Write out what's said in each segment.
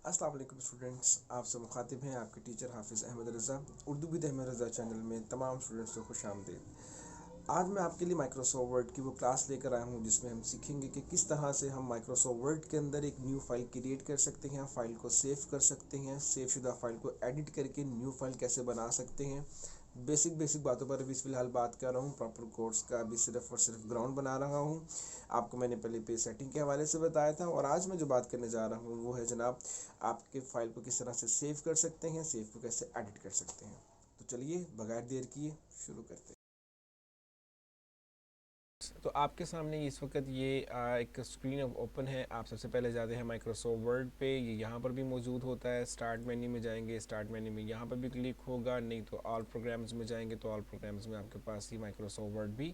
अस्सलाम वालेकुम स्टूडेंट्स, आपसे मुखातिब हैं आपके teacher Hafiz Ahmad Raza. Urdu with Ahmad Raza channel में तमाम स्टूडेंट्स को खुश आमदीद। आज मैं आपके लिए माइक्रोसॉफ्ट वर्ड की वो क्लास लेकर आया हूँ जिसमें हम सीखेंगे कि किस तरह से हम माइक्रोसॉफ्ट वर्ड के अंदर एक न्यू फाइल क्रिएट कर सकते हैं, फाइल को सेव कर सकते हैं, सेव शुदा फाइल को एडिट करके न्यू फाइल कैसे बना सकते हैं। बेसिक बातों पर अभी फ़िलहाल बात कर रहा हूँ। प्रॉपर कोर्स का अभी सिर्फ और सिर्फ ग्राउंड बना रहा हूँ। आपको मैंने पहले पेज सेटिंग के हवाले से बताया था, और आज मैं जो बात करने जा रहा हूँ वो है जनाब, आपके फाइल को किस तरह से सेव कर सकते हैं, सेव को कैसे एडिट कर सकते हैं। तो चलिए बगैर देर किए शुरू करते हैं। तो आपके सामने इस वक्त ये एक स्क्रीन ओपन है। आप सबसे पहले जाते हैं माइक्रोसॉफ्ट वर्ड पे। ये यहाँ पर भी मौजूद होता है। स्टार्ट मेन्यू में जाएंगे, स्टार्ट मेन्यू में यहाँ पर भी क्लिक होगा, नहीं तो ऑल प्रोग्राम्स में जाएंगे तो ऑल प्रोग्राम्स में आपके पास ही माइक्रोसॉफ्ट वर्ड भी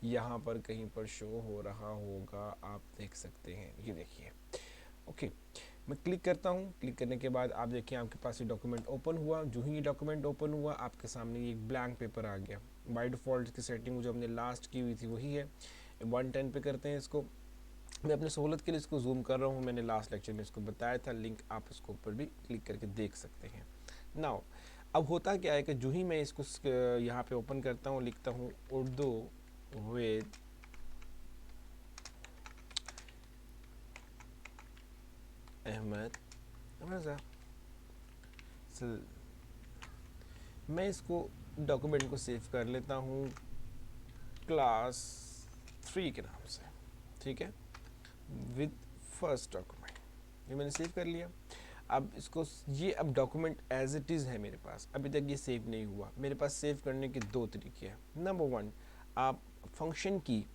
यहाँ पर कहीं पर शो हो रहा होगा, आप देख सकते हैं। ये देखिए, ओके। मैं क्लिक करता हूँ। क्लिक करने के बाद आप देखिए आपके पास ये डॉक्यूमेंट ओपन हुआ। जो ही ये डॉक्यूमेंट ओपन हुआ आपके सामने ये एक ब्लैंक पेपर आ गया। बाय डिफ़ॉल्ट की सेटिंग जो हमने लास्ट की हुई थी वही है। 110 पे करते हैं इसको। मैं अपने सहूलत के लिए इसको जूम कर रहा हूँ। मैंने लास्ट लेक्चर में इसको बताया था, लिंक आप इसको ऊपर भी क्लिक करके देख सकते हैं। नाउ अब होता क्या है कि जो ही मैं इसको यहाँ पे ओपन करता हूँ, लिखता हूँ उर्दू विद अहमद रज़ा, मैं इसको डॉक्यूमेंट को सेव कर लेता हूँ क्लास 3 के नाम से, ठीक है, विद फर्स्ट डॉक्यूमेंट। ये मैंने सेव कर लिया। अब इसको ये अब डॉक्यूमेंट एज इट इज़ है मेरे पास, अभी तक ये सेव नहीं हुआ। मेरे पास सेव करने के दो तरीके हैं। नंबर वन, आप फंक्शन की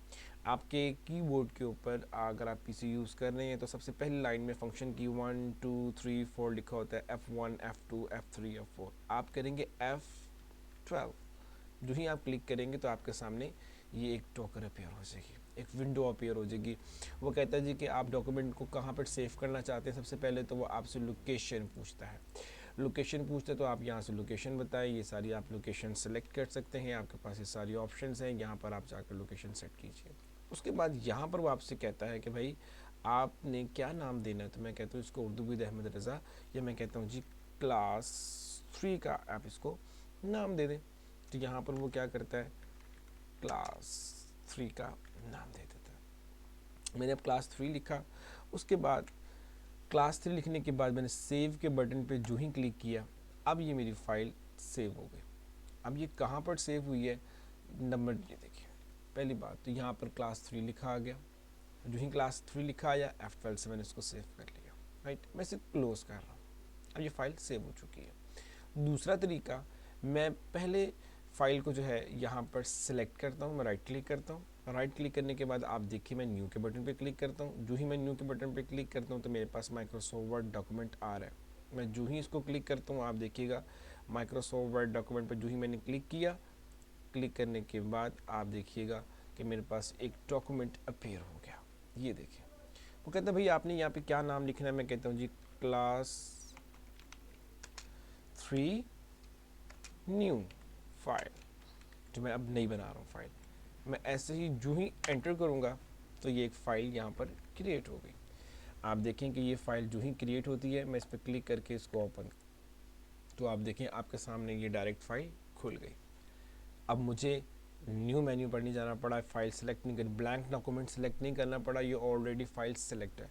आपके कीबोर्ड के ऊपर अगर आप पीसी यूज़ कर रहे हैं तो सबसे पहली लाइन में फंक्शन की 1 2 3 4 लिखा होता है। F1 F2 F3 F4 आप करेंगे F12। जो ही आप क्लिक करेंगे तो आपके सामने ये एक टोकर अपेयर हो जाएगी, एक विंडो अपेयर हो जाएगी। वो कहता है जी कि आप डॉक्यूमेंट को कहाँ पर सेव करना चाहते हैं। सबसे पहले तो वो आपसे लोकेशन पूछता है। लोकेशन पूछता है तो आप यहाँ से लोकेशन बताएं। ये सारी आप लोकेशन सेलेक्ट कर सकते हैं, आपके पास ये सारी ऑप्शंस हैं। यहाँ पर आप जाकर लोकेशन सेट कीजिए। उसके बाद यहाँ पर वो आपसे कहता है कि भाई आपने क्या नाम देना है। तो मैं कहता हूँ इसको उर्दू विद अहमद रज़ा, या मैं कहता हूँ जी क्लास 3 का आप इसको नाम दे दें। तो यहाँ पर वो क्या करता है, क्लास 3 का नाम दे देता है। मैंने अब क्लास 3 लिखा। उसके बाद क्लास 3 लिखने के बाद मैंने सेव के बटन पे जो ही क्लिक किया, अब ये मेरी फाइल सेव हो गई। अब ये कहाँ पर सेव हुई है, नंबर ये देखिए। पहली बात तो यहाँ पर क्लास 3 लिखा आ गया। जो ही क्लास 3 लिखा आया, F12 से मैंने इसको सेव कर लिया। राइट, मैं इसे क्लोज कर रहा हूँ। अब ये फाइल सेव हो चुकी है। दूसरा तरीका, मैं पहले फाइल को जो है यहाँ पर सिलेक्ट करता हूँ। मैं राइट क्लिक करता हूँ। राइट क्लिक करने के बाद आप देखिए मैं न्यू के बटन पे क्लिक करता हूँ। जो ही मैं न्यू के बटन पे क्लिक करता हूँ तो मेरे पास माइक्रोसॉफ्ट वर्ड डॉक्यूमेंट आ रहा है। मैं जो ही इसको क्लिक करता हूँ आप देखिएगा माइक्रोसॉफ्ट वर्ड डॉक्यूमेंट पर जो ही मैंने क्लिक किया, क्लिक करने के बाद आप देखिएगा कि मेरे पास एक डॉक्यूमेंट अपेयर हो गया। ये देखिए, वो कहता है भाई आपने यहाँ पे क्या नाम लिखना है। मैं कहता हूँ जी क्लास 3 न्यू फाइल, जो मैं अब नहीं बना रहा हूँ फाइल। मैं ऐसे ही जो ही एंटर करूँगा तो ये एक फ़ाइल यहाँ पर क्रिएट हो गई। आप देखें कि ये फ़ाइल जो ही क्रिएट होती है, मैं इस पर क्लिक करके इसको ओपन, तो आप देखें आपके सामने ये डायरेक्ट फ़ाइल खुल गई। अब मुझे न्यू मेन्यू पर नहीं जाना पड़ा, फ़ाइल सेलेक्ट नहीं करनी, ब्लैंक डॉक्यूमेंट सेलेक्ट नहीं करना पड़ा, ये ऑलरेडी फ़ाइल सेलेक्ट है।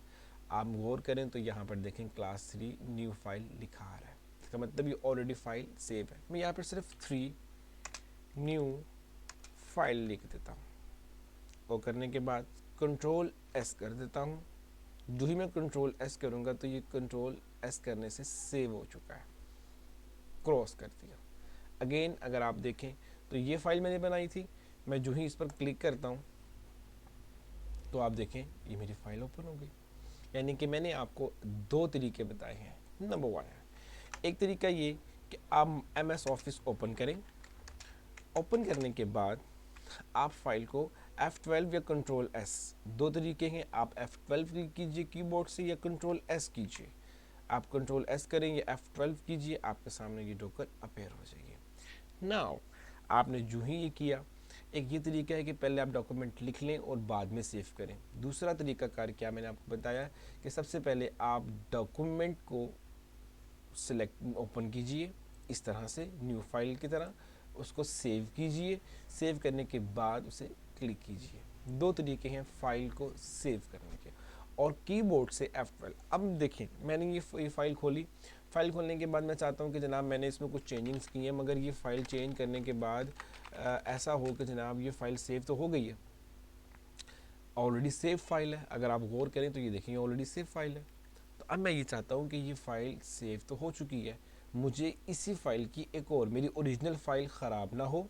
आप गौर करें तो यहाँ पर देखें क्लास 3 न्यू फाइल लिखा आ रहा है। इसका मतलब ये ऑलरेडी फ़ाइल सेव है। मैं यहाँ पर सिर्फ 3 न्यू फाइल लिख देता हूँ। वो करने के बाद कंट्रोल एस कर देता हूँ। जो ही मैं कंट्रोल एस करूँगा तो ये कंट्रोल एस करने से सेव हो चुका है, क्रॉस कर दिया। अगेन अगर आप देखें तो ये फाइल मैंने बनाई थी। मैं जो ही इस पर क्लिक करता हूँ तो आप देखें ये मेरी फाइल ओपन हो गई। यानी कि मैंने आपको दो तरीके बताए हैं। नंबर वन है, एक तरीका ये कि आप MS ऑफिस ओपन करें। ओपन करने के बाद आप फाइल को F12 या कंट्रोल एस, दो तरीके हैं, आप F12 कीजिए कीबोर्ड से या कंट्रोल एस कीजिए। आप कंट्रोल एस करें या F12 कीजिए, आपके सामने ये डॉकर अपेयर हो जाएगी। नाउ आपने जो ही ये किया, एक ये तरीका है कि पहले आप डॉक्यूमेंट लिख लें और बाद में सेव करें। दूसरा तरीका कार क्या मैंने आपको बताया कि सबसे पहले आप डॉक्यूमेंट को सेलेक्ट ओपन कीजिए इस तरह से न्यू फाइल की तरह, उसको सेव कीजिए, सेव करने के बाद उसे क्लिक कीजिए। दो तरीके हैं फाइल को सेव करने के। और कीबोर्ड से F12। अब देखें मैंने ये फाइल खोली, फाइल खोलने के बाद मैं चाहता हूँ कि जनाब मैंने इसमें कुछ चेंजिंग्स की हैं, मगर ये फ़ाइल चेंज करने के बाद ऐसा हो कि जनाब ये फ़ाइल सेव तो हो गई है, ऑलरेडी सेव फाइल है। अगर आप गौर करें तो ये देखेंगे ऑलरेडी सेव फाइल है। तो अब मैं ये चाहता हूँ कि ये फ़ाइल सेव तो हो चुकी है, मुझे इसी फाइल की एक और, मेरी ओरिजिनल फ़ाइल ख़राब ना हो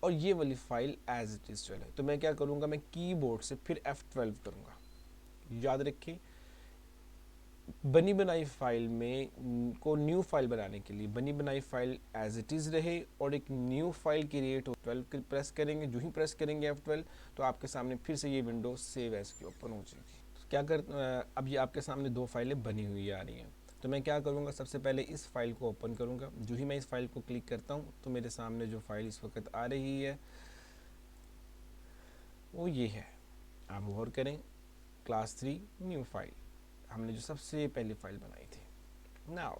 और ये वाली फ़ाइल एज इट इज़ चले। तो मैं क्या करूँगा, मैं कीबोर्ड से फिर F12 करूँगा। याद रखें बनी बनाई फाइल में को न्यू फाइल बनाने के लिए बनी बनाई फाइल एज इट इज़ रहे और एक न्यू फाइल क्रिएट हो। 12 प्रेस करेंगे, जो ही प्रेस करेंगे F12 तो आपके सामने फिर से ये विंडो सेव एज की ओपन हो जाएगी। तो क्या अब ये आपके सामने दो फाइलें बनी हुई आ रही हैं। तो मैं क्या करूँगा, सबसे पहले इस फाइल को ओपन करूँगा। जो ही मैं इस फाइल को क्लिक करता हूँ तो मेरे सामने जो फाइल इस वक्त आ रही है वो ये है। आप गौर करें, क्लास 3 न्यू फाइल, हमने जो सबसे पहली फाइल बनाई थी। नाउ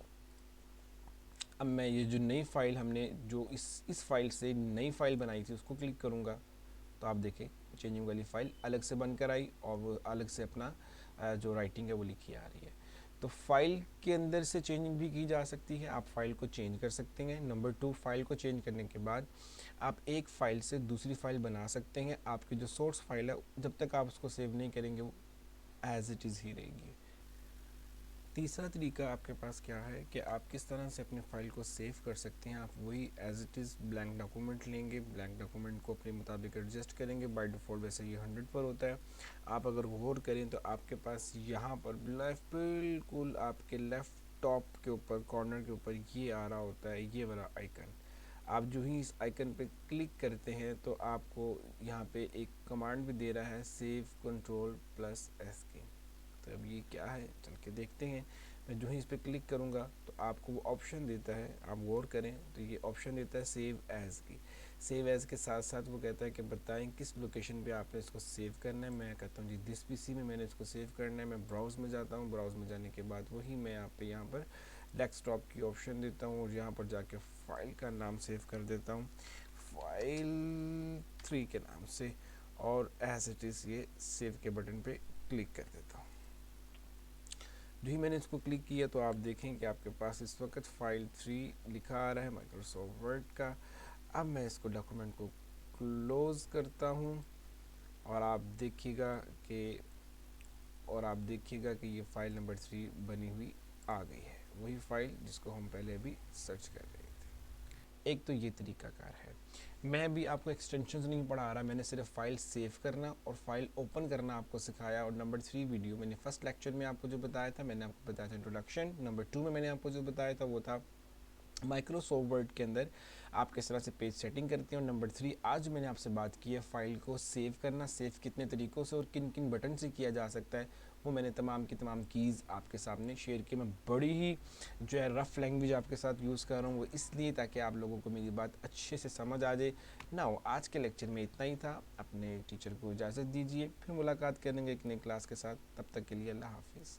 अब मैं ये जो नई फाइल हमने जो इस फाइल से नई फाइल बनाई थी उसको क्लिक करूँगा तो आप देखें चेंजिंग वाली फाइल अलग से बनकर आई और वो अलग से अपना जो राइटिंग है वो लिखी आ रही है। तो फाइल के अंदर से चेंजिंग भी की जा सकती है, आप फाइल को चेंज कर सकते हैं। नंबर 2, फाइल को चेंज करने के बाद आप एक फ़ाइल से दूसरी फाइल बना सकते हैं। आपकी जो सोर्स फाइल है जब तक आप उसको सेव नहीं करेंगे वो एज इट इज़ ही रहेगी। तीसरा तरीका आपके पास क्या है कि आप किस तरह से अपने फाइल को सेव कर सकते हैं। आप वही as it is blank document लेंगे, ब्लैंक डॉक्यूमेंट को अपने मुताबिक एडजस्ट करेंगे। बाय डिफ़ॉल्ट वैसे ये 100 पर होता है। आप अगर गौर करें तो आपके पास यहाँ पर बिल्कुल आपके लेफ़्ट टॉप के ऊपर कॉर्नर के ऊपर ये आ रहा होता है, ये वाला आइकन। आप जो ही इस आइकन पे क्लिक करते हैं तो आपको यहाँ पे एक कमांड भी दे रहा है, सेव Ctrl+S की। तो अब ये क्या है चल के देखते हैं। मैं जो ही इस पर क्लिक करूँगा तो आपको वो ऑप्शन देता है, आप गौर करें तो ये ऑप्शन देता है सेव एज़ की। सेव एज़ के साथ साथ वो कहता है कि बताएं किस लोकेशन पे आपने इसको सेव करना है। मैं कहता हूँ जी दिस पीसी में मैंने इसको सेव करना है। मैं ब्राउज़ में जाता हूँ, ब्राउज़ में जाने के बाद वही मैं यहाँ पर डेस्कटॉप की ऑप्शन देता हूँ और यहाँ पर जाके फ़ाइल का नाम सेव कर देता हूँ, फाइल 3 के नाम से, और एज इट इज़ ये सेव के बटन पे क्लिक कर देता हूँ। जो ही मैंने इसको क्लिक किया तो आप देखें कि आपके पास इस वक्त फाइल 3 लिखा आ रहा है माइक्रोसॉफ्ट वर्ड का। अब मैं इसको डॉक्यूमेंट को क्लोज़ करता हूँ और आप देखिएगा कि ये फाइल नंबर 3 बनी हुई आ गई है, वही फाइल जिसको हम पहले अभी सर्च कर रहे थे। एक तो ये तरीकाकार है। मैं भी आपको एक्सटेंशंस नहीं पढ़ा रहा, मैंने सिर्फ फाइल सेव करना और फाइल ओपन करना आपको सिखाया। और नंबर 3 वीडियो मैंने फर्स्ट लेक्चर में आपको जो बताया था, मैंने आपको बताया था इंट्रोडक्शन। नंबर 2 में मैंने आपको जो बताया था वो था माइक्रोसॉफ्ट वर्ड के अंदर आप किस तरह से पेज सेटिंग करते हैं। और नंबर 3 आज मैंने आपसे बात की है फाइल को सेव करना, सेव कितने तरीक़ों से और किन किन बटन से किया जा सकता है, वो मैंने तमाम की तमाम कीज़ आपके सामने शेयर की। मैं बड़ी ही जो है रफ़ लैंग्वेज आपके साथ यूज़ कर रहा हूँ, वो इसलिए ताकि आप लोगों को मेरी बात अच्छे से समझ आ जाए ना। आज के लेक्चर में इतना ही था। अपने टीचर को इजाज़त दीजिए, फिर मुलाकात करेंगे एक नई क्लास के साथ। तब तक के लिए अल्लाह हाफिज़।